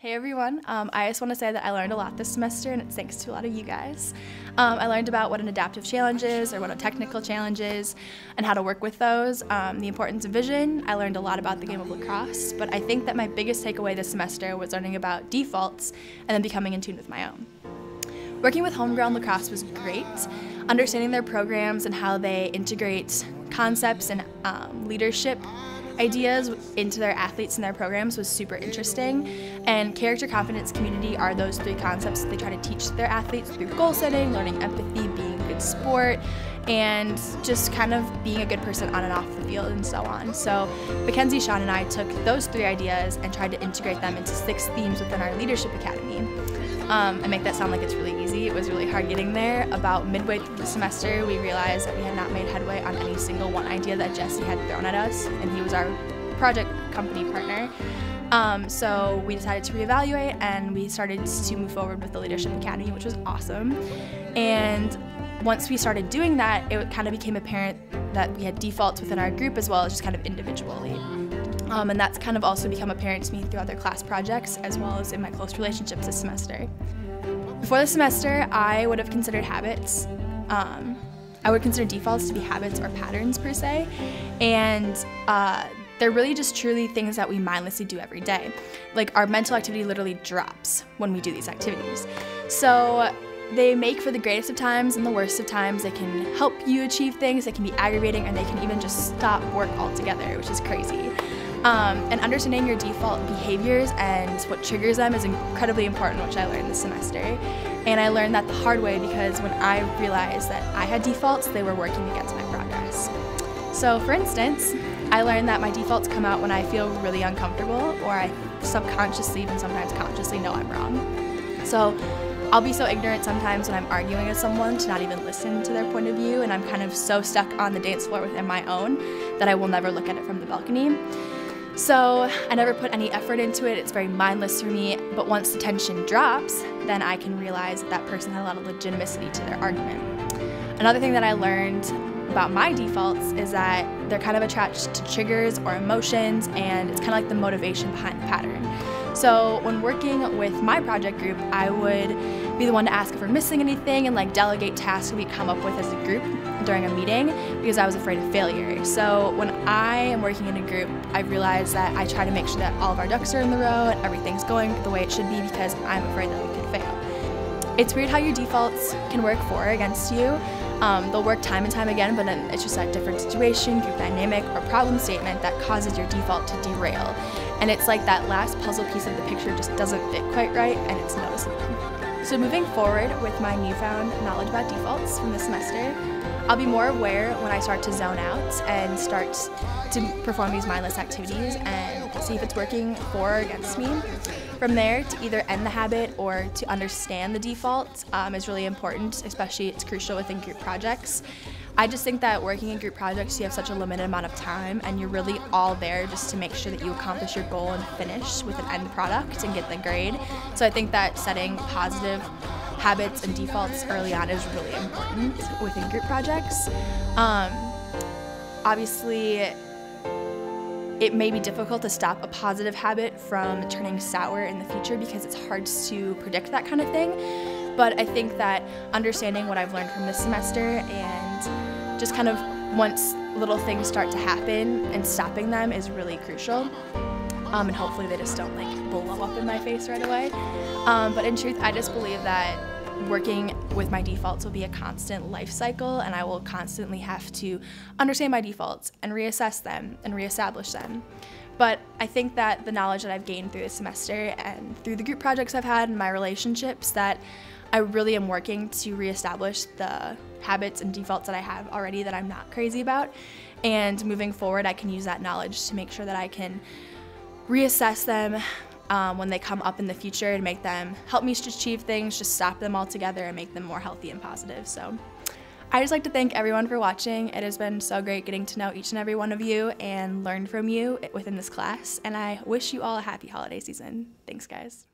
Hey everyone, I just want to say that I learned a lot this semester, and it's thanks to a lot of you guys. I learned about what an adaptive challenge is, or what a technical challenge is, and how to work with those, the importance of vision. I learned a lot about the game of lacrosse, but I think that my biggest takeaway this semester was learning about defaults and then becoming in tune with my own. Working with Homeground Lacrosse was great. Understanding their programs and how they integrate concepts and leadership ideas into their athletes and their programs was super interesting. And character, confidence, community are those three concepts that they try to teach their athletes through goal setting, learning empathy, being a good sport, and just kind of being a good person on and off the field and so on. So Mackenzie, Sean, and I took those three ideas and tried to integrate them into 6 themes within our Leadership Academy. I make that sound like it's really easy. It was really hard getting there. About midway through the semester, we realized that we had not made headway on any single one idea that Jesse had thrown at us, and he was our project company partner. So we decided to reevaluate, and we started to move forward with the Leadership Academy, which was awesome. And once we started doing that, it kind of became apparent that we had defaults within our group as well as just kind of individually. And that's kind of also become apparent to me through other class projects as well as in my close relationships this semester. Before the semester, I would have considered habits. I would consider defaults to be habits or patterns per se, and they're really just truly things that we mindlessly do every day. Like, our mental activity literally drops when we do these activities. So they make for the greatest of times and the worst of times. They can help you achieve things, they can be aggravating, and they can even just stop work altogether, which is crazy. And understanding your default behaviors and what triggers them is incredibly important, which I learned this semester. And I learned that the hard way because when I realized that I had defaults, they were working against my progress. So for instance, I learned that my defaults come out when I feel really uncomfortable, or I subconsciously, even sometimes consciously, know I'm wrong. So I'll be so ignorant sometimes when I'm arguing with someone to not even listen to their point of view, and I'm kind of so stuck on the dance floor within my own that I will never look at it from the balcony. So I never put any effort into it. It's very mindless for me, but once the tension drops, then I can realize that that person had a lot of legitimacy to their argument. Another thing that I learned about my defaults is that they're kind of attached to triggers or emotions, and it's kind of like the motivation behind the pattern. So when working with my project group, I would be the one to ask if we're missing anything and delegate tasks we come up with as a group during a meeting because I was afraid of failure. So when I am working in a group, I realize that I try to make sure that all of our ducks are in the row and everything's going the way it should be because I'm afraid that we could fail. It's weird how your defaults can work for or against you. They'll work time and time again, but then it's just that different situation, group dynamic, or problem statement that causes your default to derail. And it's like that last puzzle piece of the picture just doesn't fit quite right, and it's noticeable. So moving forward with my newfound knowledge about defaults from this semester, I'll be more aware when I start to zone out and start to perform these mindless activities and see if it's working for or against me. From there, to either end the habit or to understand the default is really important, especially it's crucial within group projects. I just think that working in group projects, you have such a limited amount of time and you're really all there just to make sure that you accomplish your goal and finish with an end product and get the grade. So I think that setting positive habits and defaults early on is really important within group projects. Obviously, it may be difficult to stop a positive habit from turning sour in the future because it's hard to predict that kind of thing. But I think that understanding what I've learned from this semester and just kind of once little things start to happen and stopping them is really crucial. And hopefully they just don't blow up in my face right away. But in truth, I just believe that working with my defaults will be a constant life cycle, and I will constantly have to understand my defaults and reassess them and reestablish them. But I think that the knowledge that I've gained through this semester and through the group projects I've had and my relationships, that I really am working to reestablish the habits and defaults that I have already that I'm not crazy about. And moving forward, I can use that knowledge to make sure that I can reassess them when they come up in the future and make them help me to achieve things, just stop them altogether and make them more healthy and positive. So I just like to thank everyone for watching. It has been so great getting to know each and every one of you and learn from you within this class, and I wish you all a happy holiday season. Thanks, guys.